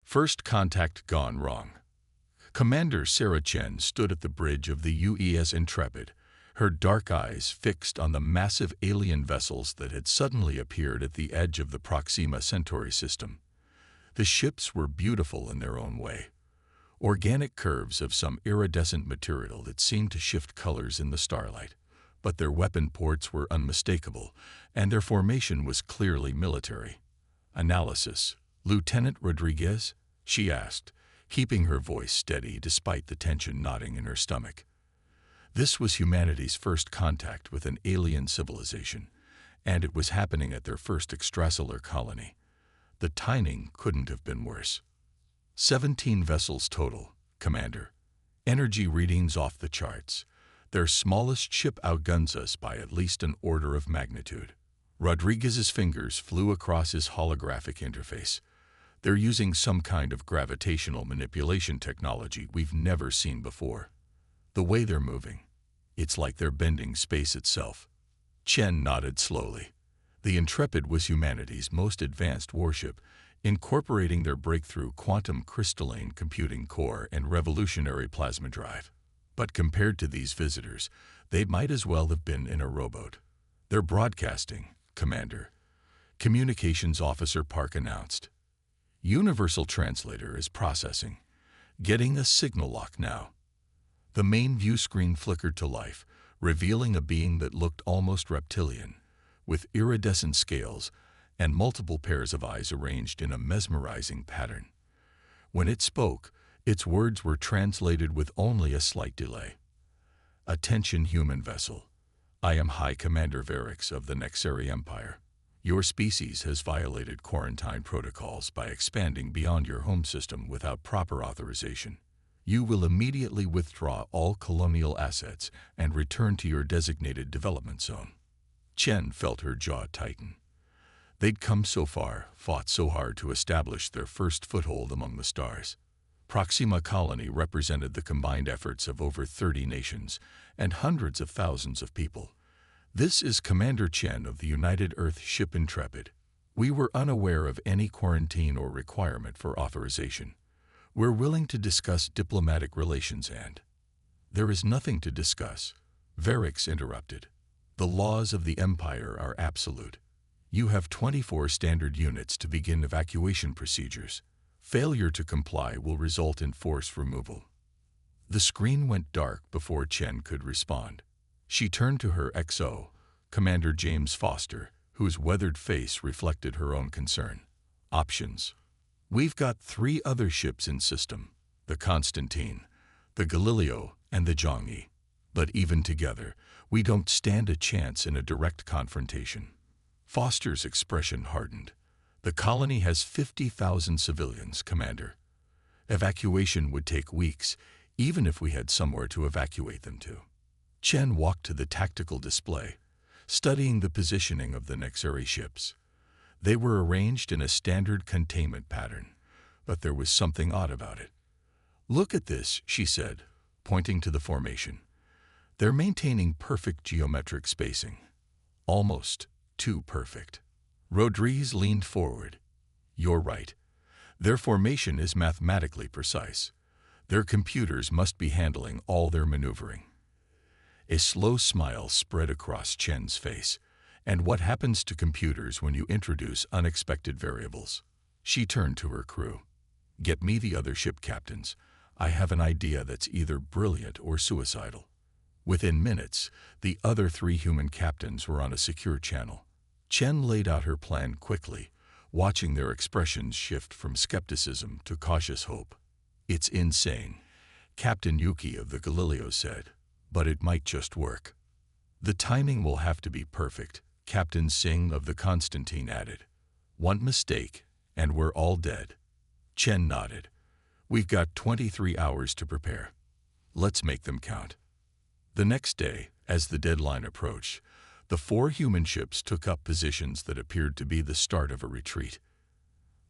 First contact gone wrong. Commander Sarah Chen stood at the bridge of the UES Intrepid, her dark eyes fixed on the massive alien vessels that had suddenly appeared at the edge of the Proxima Centauri system. The ships were beautiful in their own way, organic curves of some iridescent material that seemed to shift colors in the starlight. But their weapon ports were unmistakable, and their formation was clearly military. "Analysis, Lieutenant Rodriguez?" she asked, keeping her voice steady despite the tension knotting in her stomach. This was humanity's first contact with an alien civilization, and it was happening at their first extrasolar colony. The timing couldn't have been worse. 17 vessels total, Commander. Energy readings off the charts. Their smallest ship outguns us by at least an order of magnitude. Rodriguez's fingers flew across his holographic interface. They're using some kind of gravitational manipulation technology we've never seen before. The way they're moving, it's like they're bending space itself. Chen nodded slowly. The Intrepid was humanity's most advanced warship, incorporating their breakthrough quantum crystalline computing core and revolutionary plasma drive. But compared to these visitors, they might as well have been in a rowboat. "They're broadcasting, Commander," Communications Officer Park announced. "Universal Translator is processing. Getting a signal lock now." The main view screen flickered to life, revealing a being that looked almost reptilian, with iridescent scales and multiple pairs of eyes arranged in a mesmerizing pattern. When it spoke, its words were translated with only a slight delay. "Attention, human vessel. I am High Commander Verix of the Nexari Empire. Your species has violated quarantine protocols by expanding beyond your home system without proper authorization. You will immediately withdraw all colonial assets and return to your designated development zone." Chen felt her jaw tighten. They'd come so far, fought so hard to establish their first foothold among the stars. Proxima Colony represented the combined efforts of over 30 nations and hundreds of thousands of people. "This is Commander Chen of the United Earth Ship Intrepid. We were unaware of any quarantine or requirement for authorization. We're willing to discuss diplomatic relations and—" "There is nothing to discuss," Verix interrupted. "The laws of the Empire are absolute. You have 24 standard units to begin evacuation procedures. Failure to comply will result in forced removal." The screen went dark before Chen could respond. She turned to her XO, Commander James Foster, whose weathered face reflected her own concern. "Options. We've got 3 other ships in system, the Constantine, the Galileo, and the Zhongyi. But even together, we don't stand a chance in a direct confrontation." Foster's expression hardened. "The colony has 50,000 civilians, Commander. Evacuation would take weeks, even if we had somewhere to evacuate them to." Chen walked to the tactical display, studying the positioning of the Nexari ships. They were arranged in a standard containment pattern, but there was something odd about it. "Look at this," she said, pointing to the formation. "They're maintaining perfect geometric spacing. Almost too perfect." Rodriguez leaned forward. "You're right. Their formation is mathematically precise. Their computers must be handling all their maneuvering." A slow smile spread across Chen's face. "And what happens to computers when you introduce unexpected variables?" She turned to her crew. "Get me the other ship captains. I have an idea that's either brilliant or suicidal." Within minutes, the other 3 human captains were on a secure channel. Chen laid out her plan quickly, watching their expressions shift from skepticism to cautious hope. "It's insane," Captain Yuki of the Galileo said, "but it might just work." "The timing will have to be perfect," Captain Singh of the Constantine added. "One mistake, and we're all dead." Chen nodded. "We've got 23 hours to prepare. Let's make them count." The next day, as the deadline approached, the 4 human ships took up positions that appeared to be the start of a retreat.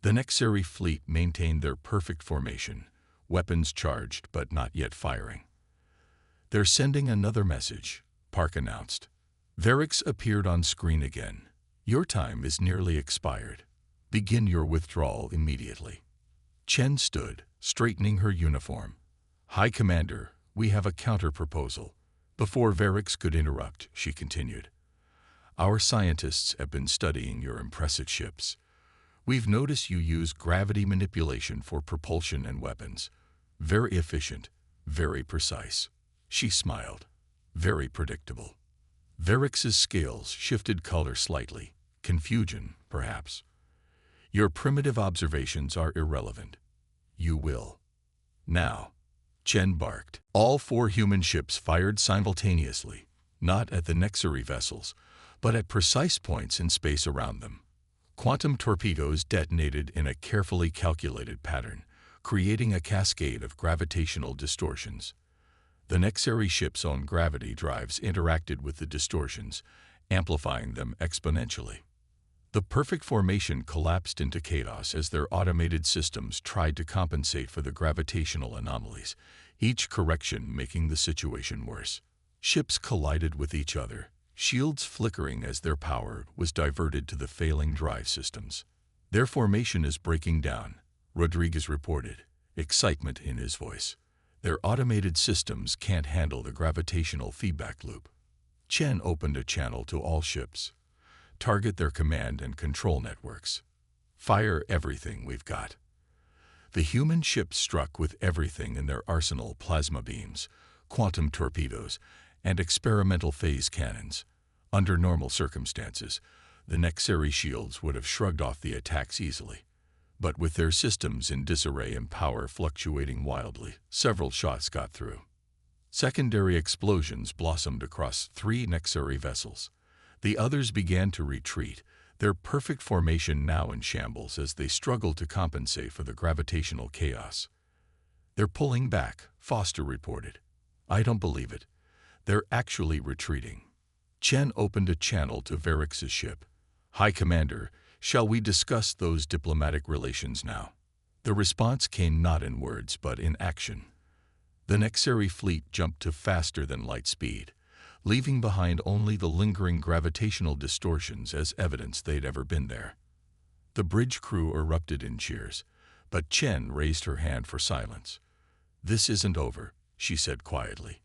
The Nexari fleet maintained their perfect formation, weapons charged but not yet firing. "They're sending another message," Park announced. Verix appeared on screen again. "Your time is nearly expired. Begin your withdrawal immediately." Chen stood, straightening her uniform. "High Commander, we have a counter-proposal." Before Varix could interrupt, she continued. "Our scientists have been studying your impressive ships. We've noticed you use gravity manipulation for propulsion and weapons. Very efficient, very precise." She smiled. "Very predictable." Varix's scales shifted color slightly. Confusion, perhaps. "Your primitive observations are irrelevant. You will. Now." Chen barked. All 4 human ships fired simultaneously, not at the Nexari vessels, but at precise points in space around them. Quantum torpedoes detonated in a carefully calculated pattern, creating a cascade of gravitational distortions. The Nexari ship's own gravity drives interacted with the distortions, amplifying them exponentially. The perfect formation collapsed into chaos as their automated systems tried to compensate for the gravitational anomalies, each correction making the situation worse. Ships collided with each other, shields flickering as their power was diverted to the failing drive systems. "Their formation is breaking down," Rodriguez reported, excitement in his voice. "Their automated systems can't handle the gravitational feedback loop." Chen opened a channel to all ships. "Target their command and control networks. Fire everything we've got." The human ships struck with everything in their arsenal: plasma beams, quantum torpedoes, and experimental phase cannons. Under normal circumstances, the Nexari shields would have shrugged off the attacks easily. But with their systems in disarray and power fluctuating wildly, several shots got through. Secondary explosions blossomed across 3 Nexari vessels. The others began to retreat, their perfect formation now in shambles as they struggled to compensate for the gravitational chaos. "They're pulling back," Foster reported. "I don't believe it. They're actually retreating." Chen opened a channel to Varix's ship. "High Commander, shall we discuss those diplomatic relations now?" The response came not in words but in action. The Nexari fleet jumped to faster than light speed, leaving behind only the lingering gravitational distortions as evidence they'd ever been there. The bridge crew erupted in cheers, but Chen raised her hand for silence. "This isn't over," she said quietly.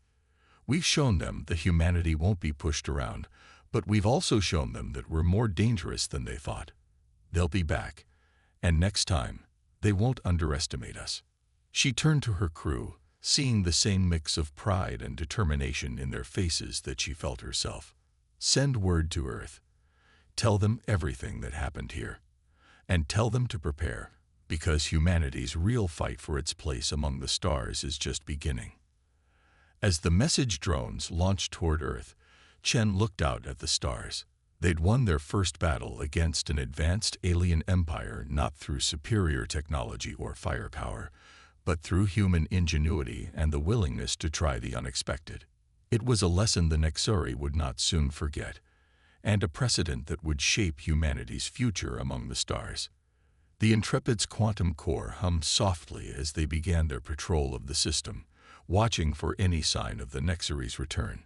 "We've shown them that humanity won't be pushed around, but we've also shown them that we're more dangerous than they thought. They'll be back, and next time, they won't underestimate us." She turned to her crew, seeing the same mix of pride and determination in their faces that she felt herself. "Send word to Earth. Tell them everything that happened here. And tell them to prepare, because humanity's real fight for its place among the stars is just beginning." As the message drones launched toward Earth, Chen looked out at the stars. They'd won their first battle against an advanced alien empire not through superior technology or firepower, but through human ingenuity and the willingness to try the unexpected. It was a lesson the Nexari would not soon forget, and a precedent that would shape humanity's future among the stars. The Intrepid's quantum core hummed softly as they began their patrol of the system, watching for any sign of the Nexari's return.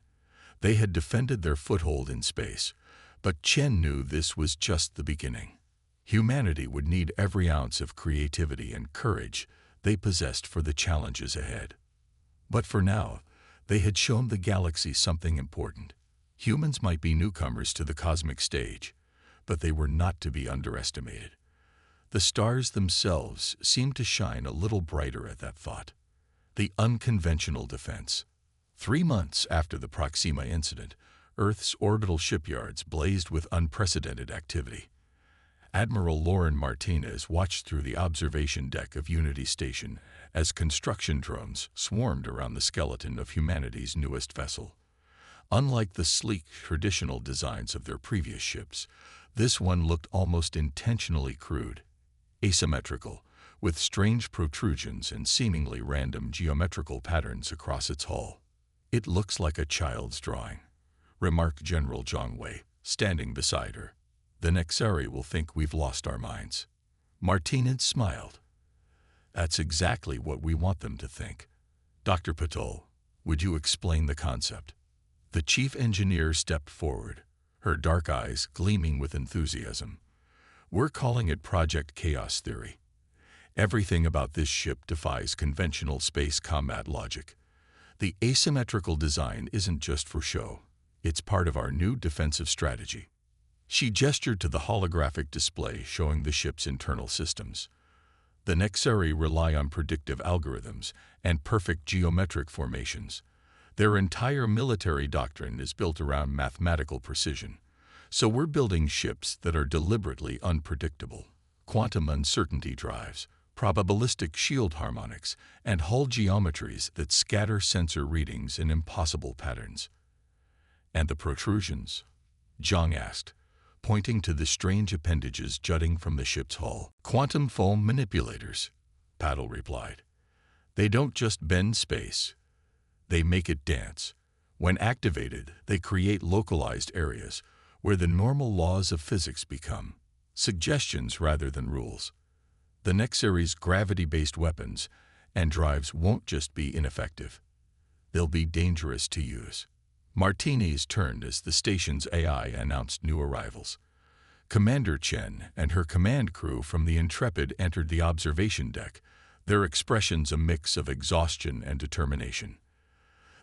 They had defended their foothold in space, but Chen knew this was just the beginning. Humanity would need every ounce of creativity and courage they possessed for the challenges ahead. But for now, they had shown the galaxy something important. Humans might be newcomers to the cosmic stage, but they were not to be underestimated. The stars themselves seemed to shine a little brighter at that thought. The unconventional defense. 3 months after the Proxima incident, Earth's orbital shipyards blazed with unprecedented activity. Admiral Lauren Martinez watched through the observation deck of Unity Station as construction drones swarmed around the skeleton of humanity's newest vessel. Unlike the sleek, traditional designs of their previous ships, this one looked almost intentionally crude, asymmetrical, with strange protrusions and seemingly random geometrical patterns across its hull. "It looks like a child's drawing," remarked General Zhang Wei, standing beside her. "The Nexari will think we've lost our minds." Martinez smiled. "That's exactly what we want them to think. Dr. Patel, would you explain the concept?" The chief engineer stepped forward, her dark eyes gleaming with enthusiasm. "We're calling it Project Chaos Theory. Everything about this ship defies conventional space combat logic. The asymmetrical design isn't just for show. It's part of our new defensive strategy. She gestured to the holographic display showing the ship's internal systems. The Nexari rely on predictive algorithms and perfect geometric formations. Their entire military doctrine is built around mathematical precision. So we're building ships that are deliberately unpredictable. Quantum uncertainty drives, probabilistic shield harmonics, and hull geometries that scatter sensor readings in impossible patterns. And the protrusions? Zhang asked, pointing to the strange appendages jutting from the ship's hull. Quantum foam manipulators, Paddle replied. They don't just bend space. They make it dance. When activated, they create localized areas where the normal laws of physics become suggestions rather than rules. The Nexari's gravity-based weapons and drives won't just be ineffective. They'll be dangerous to use. Martinez turned as the station's AI announced new arrivals. Commander Chen and her command crew from the Intrepid entered the observation deck, their expressions a mix of exhaustion and determination.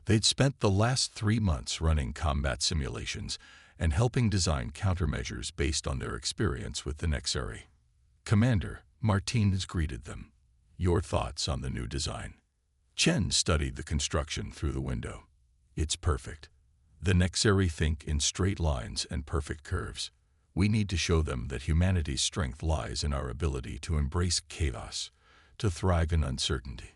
They'd spent the last 3 months running combat simulations and helping design countermeasures based on their experience with the Nexari. Commander, Martinez greeted them. Your thoughts on the new design? Chen studied the construction through the window. It's perfect. The Nexari think in straight lines and perfect curves. We need to show them that humanity's strength lies in our ability to embrace chaos, to thrive in uncertainty.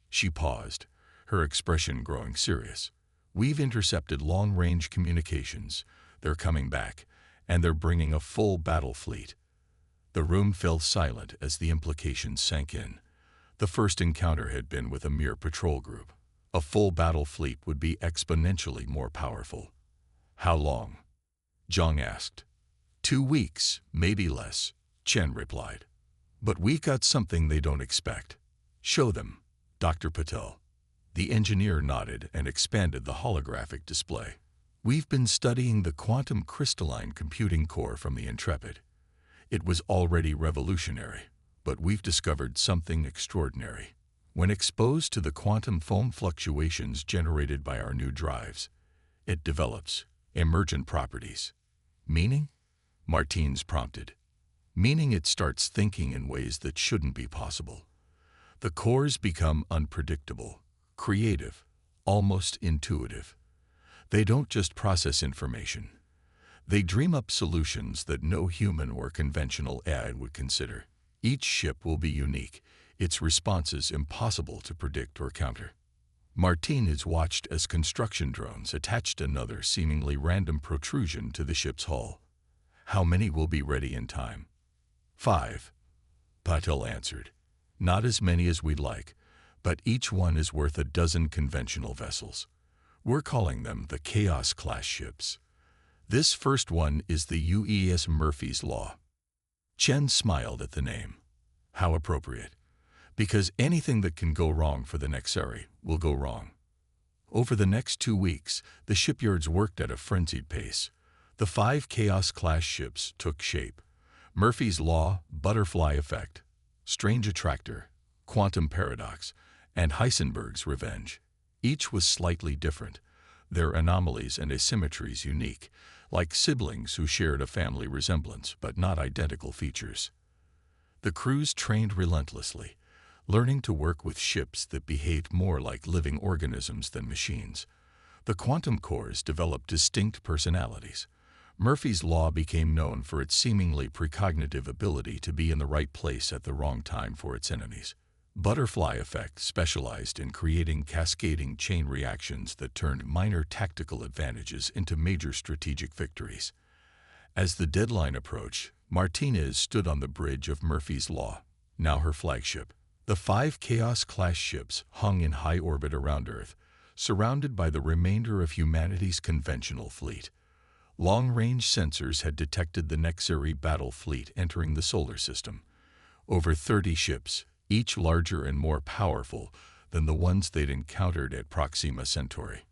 She paused, her expression growing serious. We've intercepted long-range communications. They're coming back, and they're bringing a full battle fleet. The room fell silent as the implications sank in. The first encounter had been with a mere patrol group. A full battle fleet would be exponentially more powerful. How long? Zhang asked. 2 weeks, maybe less, Chen replied. But we got something they don't expect. Show them, Dr. Patel. The engineer nodded and expanded the holographic display. We've been studying the quantum crystalline computing core from the Intrepid. It was already revolutionary, but we've discovered something extraordinary. When exposed to the quantum foam fluctuations generated by our new drives, it develops emergent properties. Meaning? Martinez prompted. Meaning it starts thinking in ways that shouldn't be possible. The cores become unpredictable, creative, almost intuitive. They don't just process information. They dream up solutions that no human or conventional AI would consider. Each ship will be unique, its responses impossible to predict or counter. Martinez watched as construction drones attached another seemingly random protrusion to the ship's hull. How many will be ready in time? 5, Patel answered. Not as many as we'd like, but each one is worth a dozen conventional vessels. We're calling them the Chaos-class ships. This first one is the UES Murphy's Law. Chen smiled at the name. How appropriate. Because anything that can go wrong for the Nexari will go wrong. Over the next 2 weeks, the shipyards worked at a frenzied pace. The 5 Chaos-class ships took shape. Murphy's Law, Butterfly Effect, Strange Attractor, Quantum Paradox, and Heisenberg's Revenge. Each was slightly different, their anomalies and asymmetries unique, like siblings who shared a family resemblance but not identical features. The crews trained relentlessly, learning to work with ships that behaved more like living organisms than machines. The quantum cores developed distinct personalities. Murphy's Law became known for its seemingly precognitive ability to be in the right place at the wrong time for its enemies. Butterfly Effect specialized in creating cascading chain reactions that turned minor tactical advantages into major strategic victories. As the deadline approached, Martinez stood on the bridge of Murphy's Law, now her flagship. The 5 Chaos-class ships hung in high orbit around Earth, surrounded by the remainder of humanity's conventional fleet. Long-range sensors had detected the Nexari battle fleet entering the solar system. Over 30 ships, each larger and more powerful than the ones they'd encountered at Proxima Centauri.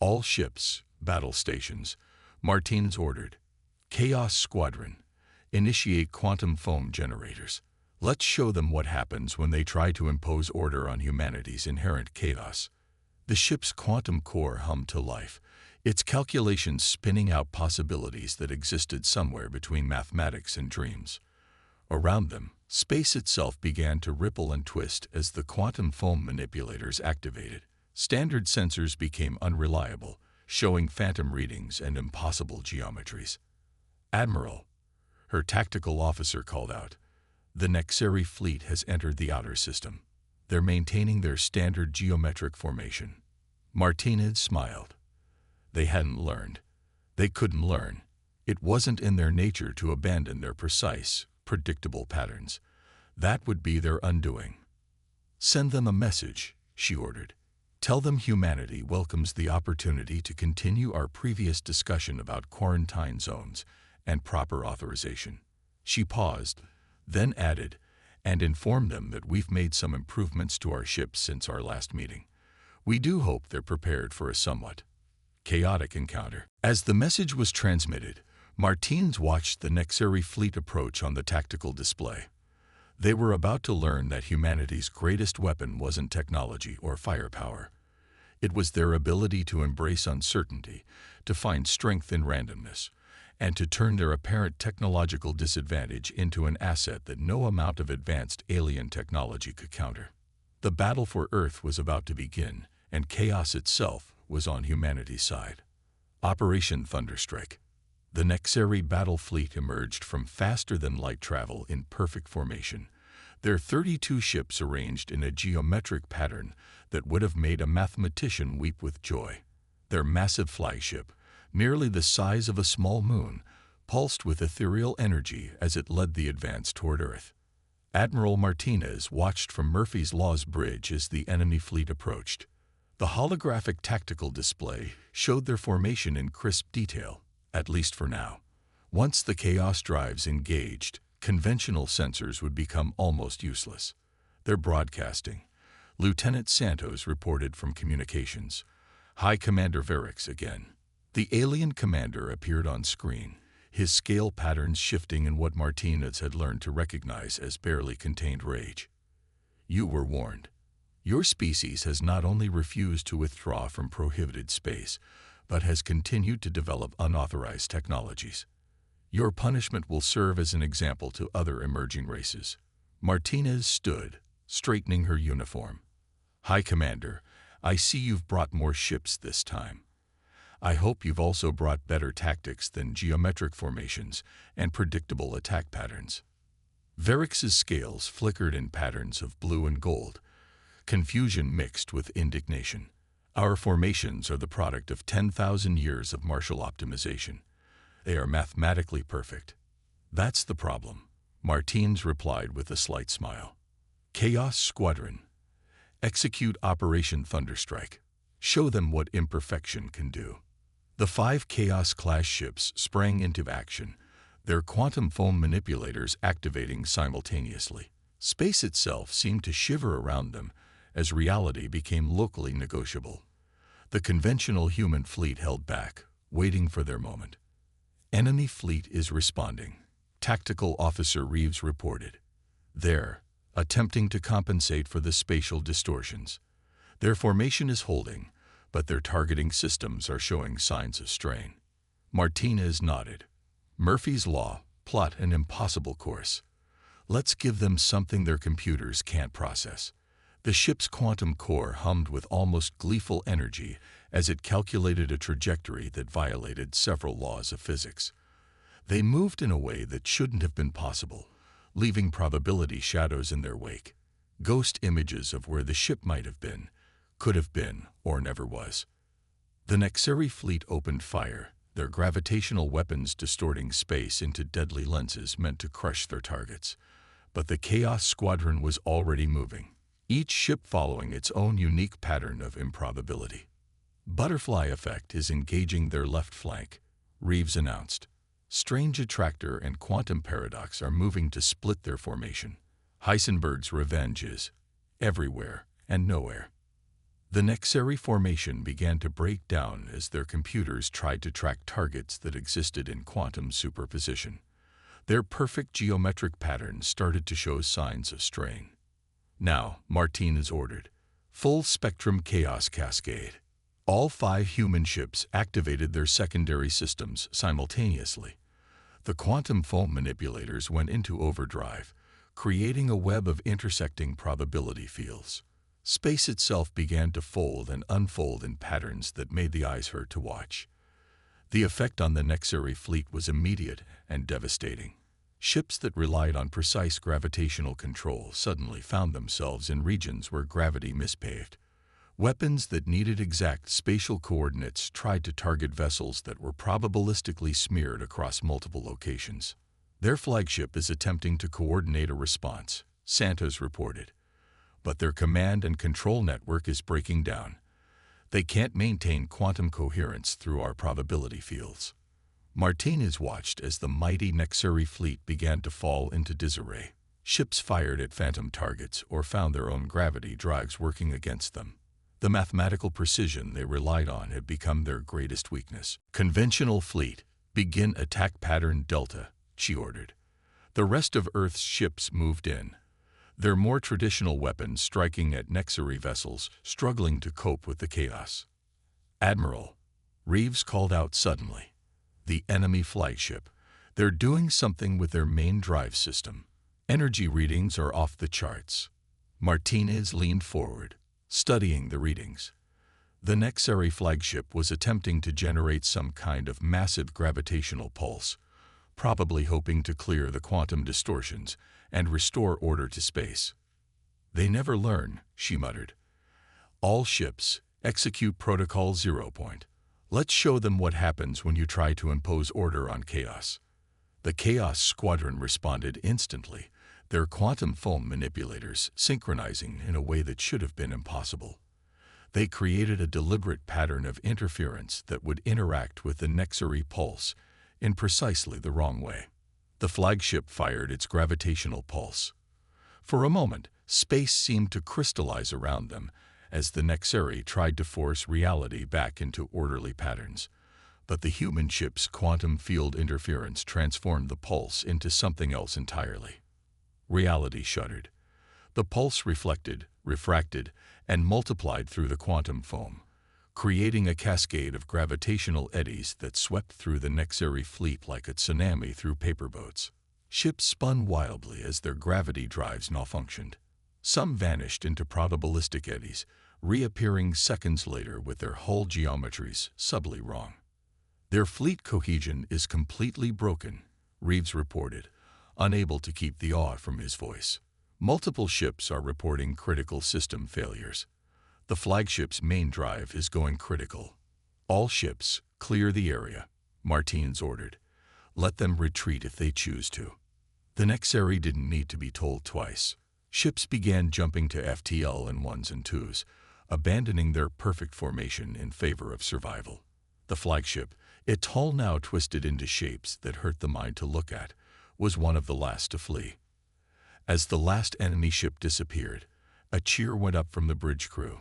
All ships, battle stations, Martinez ordered. Chaos Squadron, initiate quantum foam generators. Let's show them what happens when they try to impose order on humanity's inherent chaos. The ship's quantum core hummed to life, its calculations spinning out possibilities that existed somewhere between mathematics and dreams. Around them, space itself began to ripple and twist as the quantum foam manipulators activated. Standard sensors became unreliable, showing phantom readings and impossible geometries. "Admiral," her tactical officer called out, "the Nexeri fleet has entered the outer system. They're maintaining their standard geometric formation." Martinez smiled. They hadn't learned. They couldn't learn. It wasn't in their nature to abandon their precise, predictable patterns. That would be their undoing. "Send them a message," she ordered. "Tell them humanity welcomes the opportunity to continue our previous discussion about quarantine zones and proper authorization." She paused, then added, "And inform them that we've made some improvements to our ships since our last meeting. We do hope they're prepared for a somewhat chaotic encounter." As the message was transmitted, Martinez watched the Nexeri fleet approach on the tactical display. They were about to learn that humanity's greatest weapon wasn't technology or firepower. It was their ability to embrace uncertainty, to find strength in randomness, and to turn their apparent technological disadvantage into an asset that no amount of advanced alien technology could counter. The battle for Earth was about to begin, and chaos itself was on humanity's side. Operation Thunderstrike. The Nexeri battle fleet emerged from faster-than-light travel in perfect formation, their 32 ships arranged in a geometric pattern that would have made a mathematician weep with joy. Their massive flagship, nearly the size of a small moon, pulsed with ethereal energy as it led the advance toward Earth. Admiral Martinez watched from Murphy's Law's bridge as the enemy fleet approached. The holographic tactical display showed their formation in crisp detail, at least for now. Once the chaos drives engaged, conventional sensors would become almost useless. They're broadcasting. Lieutenant Santos reported from communications. "High Commander Verix again." The alien commander appeared on screen, his scale patterns shifting in what Martinez had learned to recognize as barely contained rage. "You were warned. Your species has not only refused to withdraw from prohibited space, but has continued to develop unauthorized technologies. Your punishment will serve as an example to other emerging races." Martinez stood, straightening her uniform. "High Commander, I see you've brought more ships this time. I hope you've also brought better tactics than geometric formations and predictable attack patterns." Verix's scales flickered in patterns of blue and gold, confusion mixed with indignation. "Our formations are the product of 10,000 years of martial optimization. They are mathematically perfect." "That's the problem," Martinez replied with a slight smile. "Chaos Squadron. Execute Operation Thunderstrike. Show them what imperfection can do." The 5 Chaos-class ships sprang into action, their quantum foam manipulators activating simultaneously. Space itself seemed to shiver around them as reality became locally negotiable. The conventional human fleet held back, waiting for their moment. "Enemy fleet is responding," Tactical Officer Reeves reported. "They're attempting to compensate for the spatial distortions. Their formation is holding, but their targeting systems are showing signs of strain." Martinez nodded. "Murphy's Law, plot an impossible course. Let's give them something their computers can't process." The ship's quantum core hummed with almost gleeful energy as it calculated a trajectory that violated several laws of physics. They moved in a way that shouldn't have been possible, leaving probability shadows in their wake, ghost images of where the ship might have been, could have been, or never was. The Nexeri fleet opened fire, their gravitational weapons distorting space into deadly lenses meant to crush their targets. But the Chaos Squadron was already moving, each ship following its own unique pattern of improbability. "Butterfly effect is engaging their left flank," Reeves announced. "Strange attractor and quantum paradox are moving to split their formation. Heisenberg's revenge is everywhere and nowhere." The Nexeri formation began to break down as their computers tried to track targets that existed in quantum superposition. Their perfect geometric patterns started to show signs of strain. Now, Martinez ordered, full-spectrum chaos cascade. All 5 human ships activated their secondary systems simultaneously. The quantum foam manipulators went into overdrive, creating a web of intersecting probability fields. Space itself began to fold and unfold in patterns that made the eyes hurt to watch. The effect on the Nexari fleet was immediate and devastating. Ships that relied on precise gravitational control suddenly found themselves in regions where gravity misbehaved. Weapons that needed exact spatial coordinates tried to target vessels that were probabilistically smeared across multiple locations. Their flagship is attempting to coordinate a response, Santos reported. But their command and control network is breaking down. They can't maintain quantum coherence through our probability fields. Martinez watched as the mighty Nexari fleet began to fall into disarray. Ships fired at phantom targets or found their own gravity drives working against them. The mathematical precision they relied on had become their greatest weakness. Conventional fleet, begin attack pattern Delta, she ordered. The rest of Earth's ships moved in, their more traditional weapons striking at Nexari vessels struggling to cope with the chaos. Admiral, Reeves called out suddenly. The enemy flagship. They're doing something with their main drive system. Energy readings are off the charts. Martinez leaned forward, studying the readings. The Nexari flagship was attempting to generate some kind of massive gravitational pulse, probably hoping to clear the quantum distortions and restore order to space. They never learn, she muttered. All ships, execute Protocol 0. Let's show them what happens when you try to impose order on chaos. The Chaos Squadron responded instantly, their quantum foam manipulators synchronizing in a way that should have been impossible. They created a deliberate pattern of interference that would interact with the Nexari pulse in precisely the wrong way. The flagship fired its gravitational pulse. For a moment, space seemed to crystallize around them as the Nexari tried to force reality back into orderly patterns. But the human ship's quantum field interference transformed the pulse into something else entirely. Reality shuddered. The pulse reflected, refracted, and multiplied through the quantum foam, creating a cascade of gravitational eddies that swept through the Nexari fleet like a tsunami through paper boats. Ships spun wildly as their gravity drives malfunctioned. Some vanished into probabilistic eddies, reappearing seconds later with their hull geometries subtly wrong. Their fleet cohesion is completely broken, Reeves reported, unable to keep the awe from his voice. Multiple ships are reporting critical system failures. The flagship's main drive is going critical. All ships, clear the area, Martinez ordered. Let them retreat if they choose to. The Nexari didn't need to be told twice. Ships began jumping to FTL in 1s and 2s, abandoning their perfect formation in favor of survival. The flagship, its hull now twisted into shapes that hurt the mind to look at, was one of the last to flee. As the last enemy ship disappeared, a cheer went up from the bridge crew.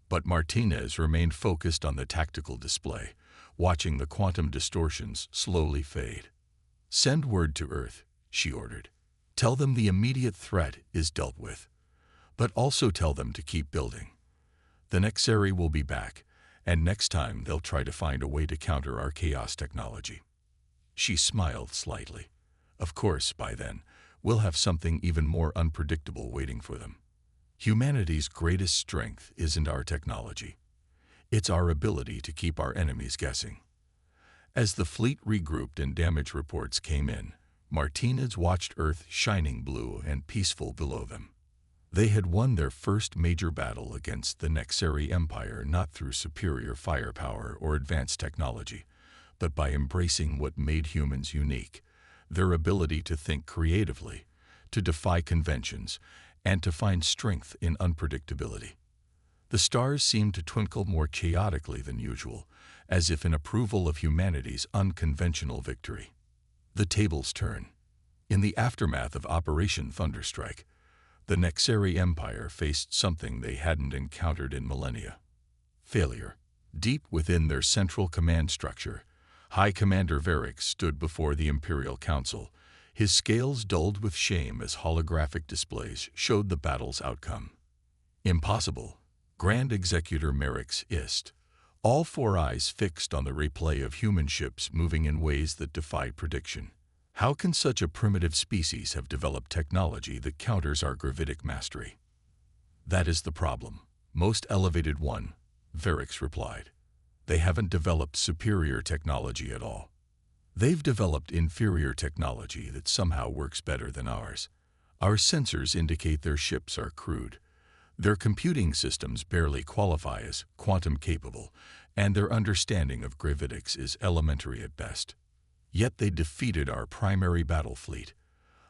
But Martinez remained focused on the tactical display, watching the quantum distortions slowly fade. Send word to Earth, she ordered. Tell them the immediate threat is dealt with, but also tell them to keep building. The Nexari will be back, and next time they'll try to find a way to counter our chaos technology. She smiled slightly. Of course, by then, we'll have something even more unpredictable waiting for them. Humanity's greatest strength isn't our technology. It's our ability to keep our enemies guessing. As the fleet regrouped and damage reports came in, Martinez watched Earth shining blue and peaceful below them. They had won their first major battle against the Nexari Empire not through superior firepower or advanced technology, but by embracing what made humans unique, their ability to think creatively, to defy conventions, and to find strength in unpredictability. The stars seemed to twinkle more chaotically than usual, as if in approval of humanity's unconventional victory. The tables turn. In the aftermath of Operation Thunderstrike, the Nexari Empire faced something they hadn't encountered in millennia. Failure. Deep within their central command structure, High Commander Varric stood before the Imperial Council, His scales dulled with shame as holographic displays showed the battle's outcome. Impossible, Grand Executor Merrick's hissed, all four eyes fixed on the replay of human ships moving in ways that defied prediction. How can such a primitive species have developed technology that counters our gravitic mastery? That is the problem. Most elevated one, Varix replied. They haven't developed superior technology at all. They've developed inferior technology that somehow works better than ours. Our sensors indicate their ships are crude. Their computing systems barely qualify as quantum capable, and their understanding of gravitics is elementary at best. Yet they defeated our primary battle fleet,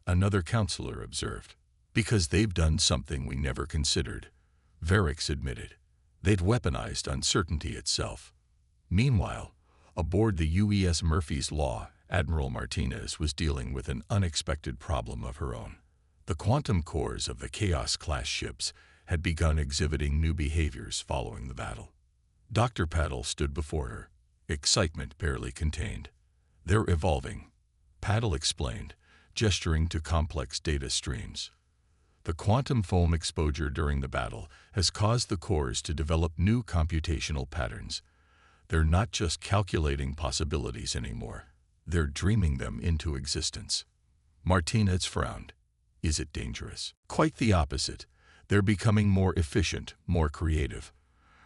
another counselor observed. Because they've done something we never considered, Varix admitted. They'd weaponized uncertainty itself. Meanwhile, aboard the UES Murphy's Law, Admiral Martinez was dealing with an unexpected problem of her own. The quantum cores of the Chaos-class ships had begun exhibiting new behaviors following the battle. Dr. Paddle stood before her, excitement barely contained. They're evolving, Paddle explained, gesturing to complex data streams. The quantum foam exposure during the battle has caused the cores to develop new computational patterns. They're not just calculating possibilities anymore. They're dreaming them into existence. Martinez frowned. Is it dangerous? Quite the opposite. They're becoming more efficient, more creative.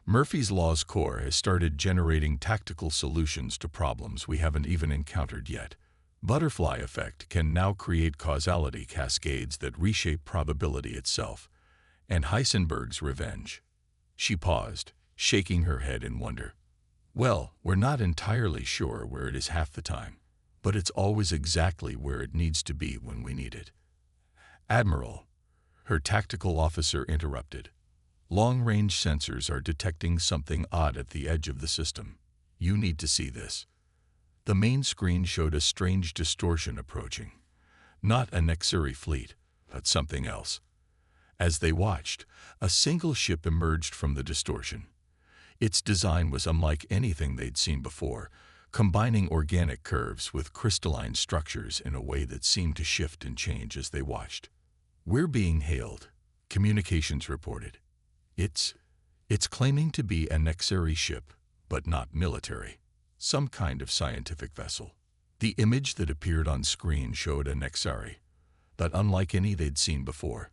Murphy's Law's core has started generating tactical solutions to problems we haven't even encountered yet. Butterfly effect can now create causality cascades that reshape probability itself. And Heisenberg's revenge. She paused, shaking her head in wonder. Well, we're not entirely sure where it is half the time, but it's always exactly where it needs to be when we need it. Admiral, her tactical officer interrupted. Long-range sensors are detecting something odd at the edge of the system. You need to see this. The main screen showed a strange distortion approaching. Not a Nexuri fleet, but something else. As they watched, a single ship emerged from the distortion. Its design was unlike anything they'd seen before, combining organic curves with crystalline structures in a way that seemed to shift and change as they watched. We're being hailed, communications reported. It's claiming to be a Nexuri ship, but not military. Some kind of scientific vessel. The image that appeared on screen showed a Nexari, but unlike any they'd seen before.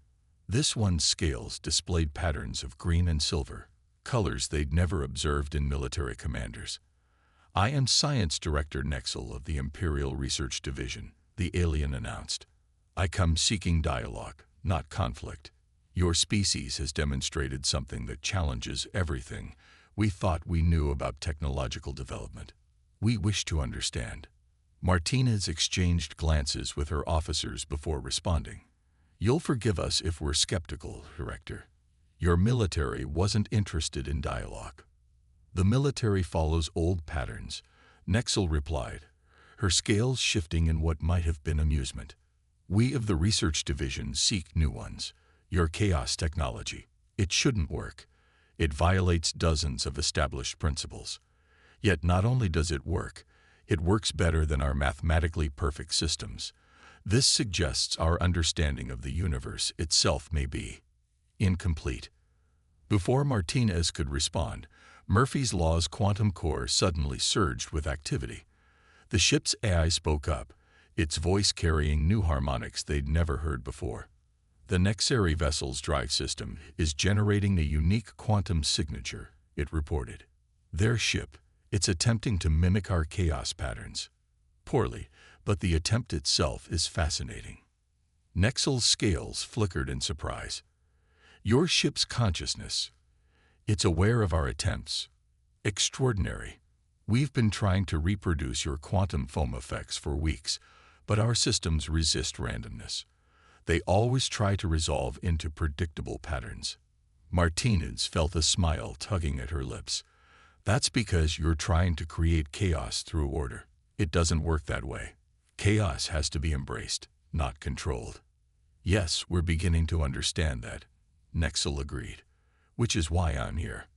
This one's scales displayed patterns of green and silver, colors they'd never observed in military commanders. I am Science Director Nexel of the Imperial Research Division, the alien announced. I come seeking dialogue, not conflict. Your species has demonstrated something that challenges everything we thought we knew about technological development. We wish to understand. Martinez exchanged glances with her officers before responding. You'll forgive us if we're skeptical, Director. Your military wasn't interested in dialogue. The military follows old patterns, Nexel replied, her scales shifting in what might have been amusement. We of the Research Division seek new ones. Your chaos technology. It shouldn't work. It violates dozens of established principles. Yet not only does it works better than our mathematically perfect systems. This suggests our understanding of the universe itself may be incomplete. Before Martinez could respond, Murphy's Law's quantum core suddenly surged with activity. The ship's AI spoke up, its voice carrying new harmonics they'd never heard before. The Nexari vessel's drive system is generating a unique quantum signature, it reported. Their ship, it's attempting to mimic our chaos patterns. Poorly, but the attempt itself is fascinating. Nexel's scales flickered in surprise. Your ship's consciousness. It's aware of our attempts. Extraordinary. We've been trying to reproduce your quantum foam effects for weeks, but our systems resist randomness. They always try to resolve into predictable patterns. Martinez felt a smile tugging at her lips. That's because you're trying to create chaos through order. It doesn't work that way. Chaos has to be embraced, not controlled. Yes, we're beginning to understand that, Nexel agreed, which is why I'm here.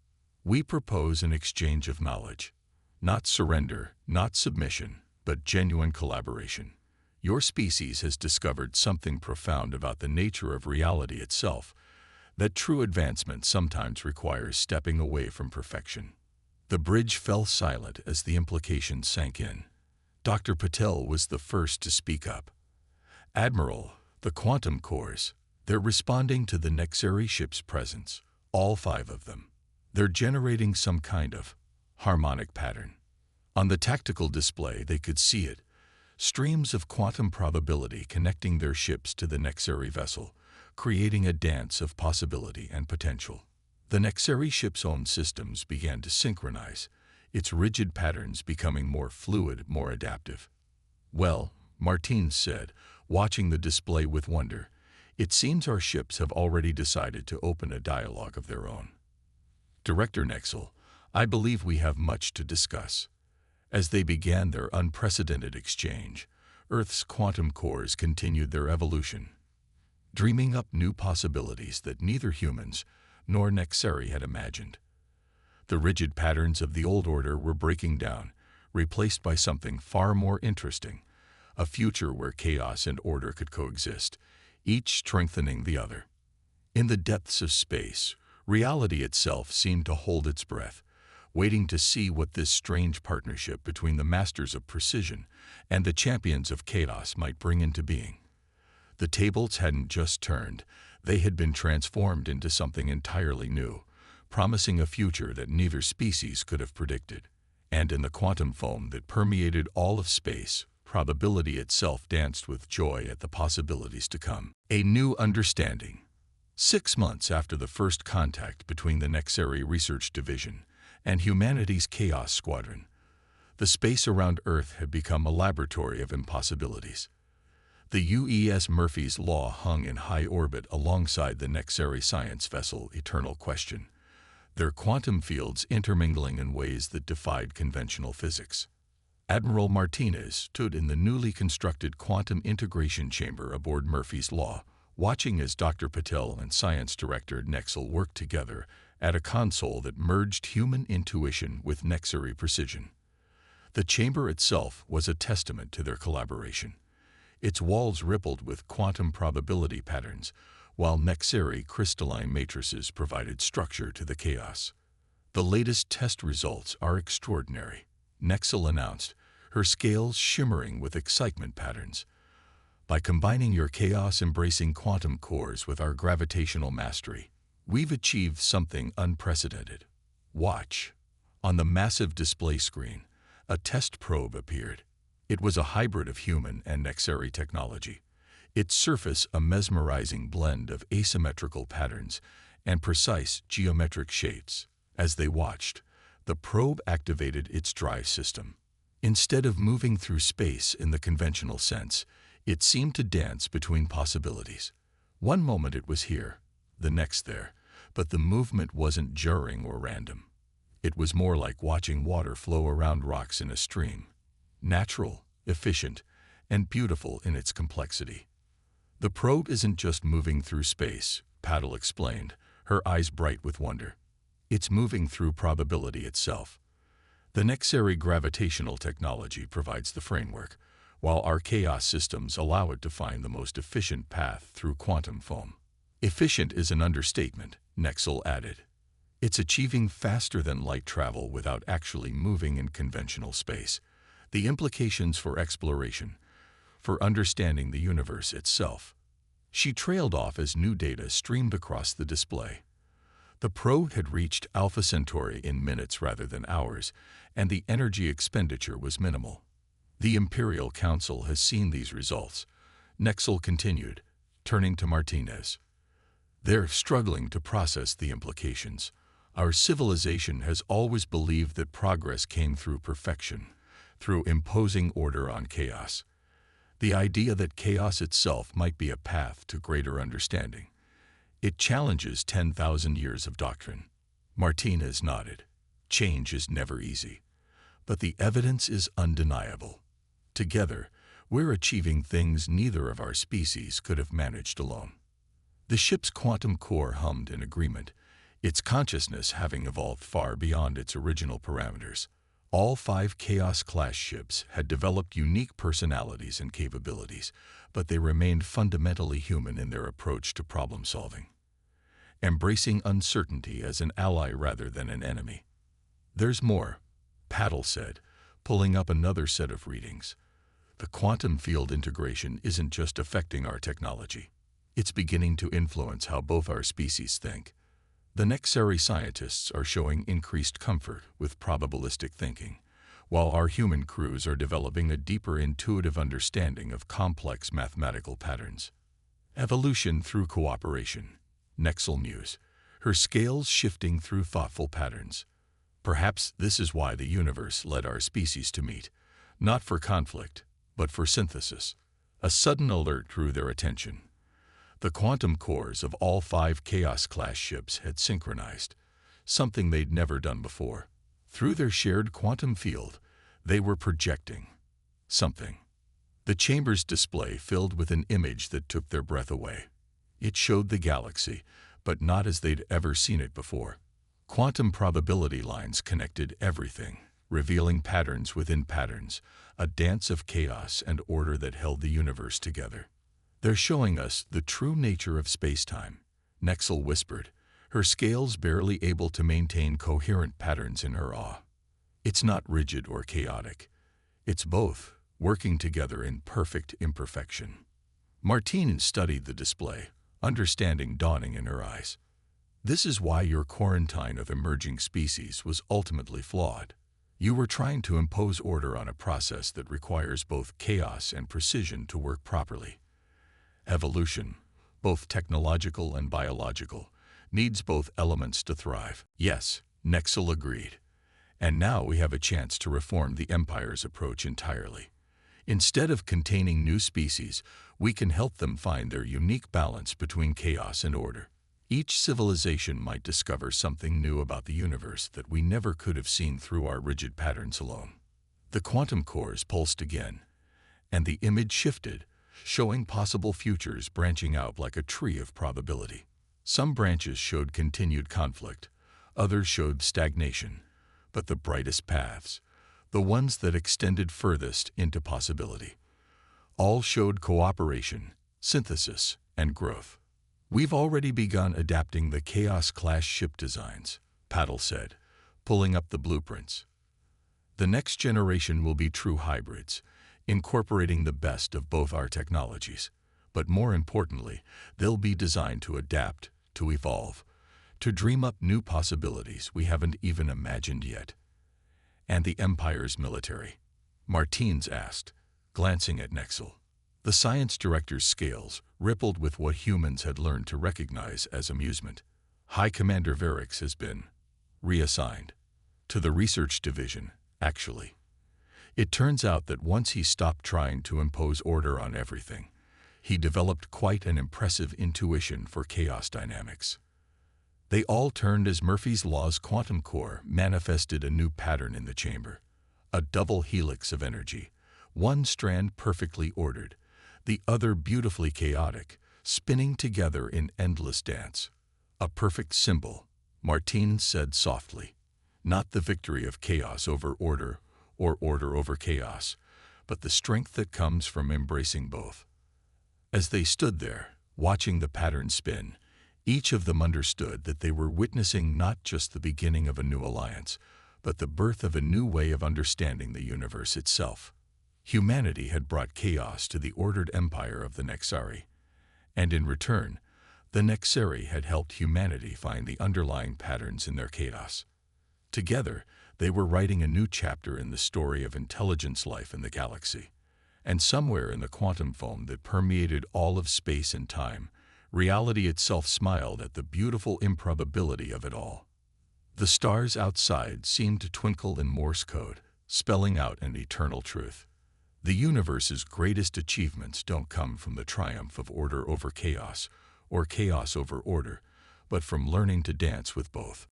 We propose an exchange of knowledge. Not surrender, not submission, but genuine collaboration. Your species has discovered something profound about the nature of reality itself, that true advancement sometimes requires stepping away from perfection. The bridge fell silent as the implications sank in. Dr. Patel was the first to speak up. "Admiral, the quantum cores, they're responding to the Nexari ship's presence, all 5 of them. They're generating some kind of harmonic pattern." On the tactical display, they could see it, streams of quantum probability connecting their ships to the Nexari vessel, creating a dance of possibility and potential. The Nexari ship's own systems began to synchronize, its rigid patterns becoming more fluid, more adaptive. "Well," Martine said, watching the display with wonder, "it seems our ships have already decided to open a dialogue of their own." "Director Nexel, I believe we have much to discuss." As they began their unprecedented exchange, Earth's quantum cores continued their evolution, dreaming up new possibilities that neither humans nor Nexari had imagined. The rigid patterns of the old order were breaking down, replaced by something far more interesting, a future where chaos and order could coexist, each strengthening the other. In the depths of space, reality itself seemed to hold its breath, waiting to see what this strange partnership between the masters of precision and the champions of chaos might bring into being. The tables hadn't just turned, they had been transformed into something entirely new, promising a future that neither species could have predicted. And in the quantum foam that permeated all of space, probability itself danced with joy at the possibilities to come. A new understanding. 6 months after the first contact between the Nexari Research Division and humanity's Chaos Squadron, the space around Earth had become a laboratory of impossibilities. The UES Murphy's Law hung in high orbit alongside the Nexari science vessel Eternal Question, their quantum fields intermingling in ways that defied conventional physics. Admiral Martinez stood in the newly constructed quantum integration chamber aboard Murphy's Law, watching as Dr. Patel and Science Director Nexel worked together at a console that merged human intuition with Nexari precision. The chamber itself was a testament to their collaboration. Its walls rippled with quantum probability patterns, while Nexari crystalline matrices provided structure to the chaos. "The latest test results are extraordinary," Nexel announced, her scales shimmering with excitement patterns. "By combining your chaos-embracing quantum cores with our gravitational mastery, we've achieved something unprecedented. Watch." On the massive display screen, a test probe appeared. It was a hybrid of human and Nexari technology, its surface a mesmerizing blend of asymmetrical patterns and precise geometric shapes. As they watched, the probe activated its drive system. Instead of moving through space in the conventional sense, it seemed to dance between possibilities. One moment it was here, the next there, but the movement wasn't jarring or random. It was more like watching water flow around rocks in a stream, natural, efficient, and beautiful in its complexity. "The probe isn't just moving through space," Paddle explained, her eyes bright with wonder. "It's moving through probability itself. The Nexari gravitational technology provides the framework, while our chaos systems allow it to find the most efficient path through quantum foam." "Efficient is an understatement," Nexel added. "It's achieving faster than light travel without actually moving in conventional space. The implications for exploration, for understanding the universe itself." She trailed off as new data streamed across the display. The probe had reached Alpha Centauri in minutes rather than hours, and the energy expenditure was minimal. "The Imperial Council has seen these results," Nexel continued, turning to Martinez. "They're struggling to process the implications. Our civilization has always believed that progress came through perfection, through imposing order on chaos. The idea that chaos itself might be a path to greater understanding. It challenges 10,000 years of doctrine." Martinez nodded. "Change is never easy, but the evidence is undeniable. Together, we're achieving things neither of our species could have managed alone." The ship's quantum core hummed in agreement, its consciousness having evolved far beyond its original parameters. All 5 Chaos-class ships had developed unique personalities and capabilities, but they remained fundamentally human in their approach to problem-solving, embracing uncertainty as an ally rather than an enemy. "There's more," Paddle said, pulling up another set of readings. "The quantum field integration isn't just affecting our technology. It's beginning to influence how both our species think. The Nexari scientists are showing increased comfort with probabilistic thinking, while our human crews are developing a deeper intuitive understanding of complex mathematical patterns. Evolution through cooperation," Nexel mused, her scales shifting through thoughtful patterns. "Perhaps this is why the universe led our species to meet, not for conflict, but for synthesis." A sudden alert drew their attention. The quantum cores of all 5 Chaos-class ships had synchronized, something they'd never done before. Through their shared quantum field, they were projecting something. The chamber's display filled with an image that took their breath away. It showed the galaxy, but not as they'd ever seen it before. Quantum probability lines connected everything, revealing patterns within patterns, a dance of chaos and order that held the universe together. "They're showing us the true nature of space-time," Nexel whispered, her scales barely able to maintain coherent patterns in her awe. "It's not rigid or chaotic. It's both, working together in perfect imperfection." Martine studied the display, understanding dawning in her eyes. "This is why your quarantine of emerging species was ultimately flawed. You were trying to impose order on a process that requires both chaos and precision to work properly. Evolution, both technological and biological, needs both elements to thrive." "Yes," Nexel agreed. "And now we have a chance to reform the Empire's approach entirely. Instead of containing new species, we can help them find their unique balance between chaos and order. Each civilization might discover something new about the universe that we never could have seen through our rigid patterns alone." The quantum cores pulsed again, and the image shifted, showing possible futures branching out like a tree of probability. Some branches showed continued conflict, others showed stagnation, but the brightest paths, the ones that extended furthest into possibility, all showed cooperation, synthesis, and growth. "We've already begun adapting the Chaos-class ship designs," Paddle said, pulling up the blueprints. "The next generation will be true hybrids, incorporating the best of both our technologies. But more importantly, they'll be designed to adapt, to evolve, to dream up new possibilities we haven't even imagined yet." "And the Empire's military?" Martines asked, glancing at Nexel. The science director's scales rippled with what humans had learned to recognize as amusement. "High Commander Varix has been reassigned to the research division, actually. It turns out that once he stopped trying to impose order on everything, he developed quite an impressive intuition for chaos dynamics. They all turned as Murphy's Law's quantum core manifested a new pattern in the chamber, a double helix of energy, one strand perfectly ordered, the other beautifully chaotic, spinning together in endless dance. A perfect symbol, Martine said softly. Not the victory of chaos over order or order over chaos, but the strength that comes from embracing both. As they stood there, watching the pattern spin, each of them understood that they were witnessing not just the beginning of a new alliance, but the birth of a new way of understanding the universe itself. Humanity had brought chaos to the ordered empire of the Nexari, and in return, the Nexari had helped humanity find the underlying patterns in their chaos. Together, they were writing a new chapter in the story of intelligence life in the galaxy. And somewhere in the quantum foam that permeated all of space and time, reality itself smiled at the beautiful improbability of it all. The stars outside seemed to twinkle in Morse code, spelling out an eternal truth. The universe's greatest achievements don't come from the triumph of order over chaos, or chaos over order, but from learning to dance with both.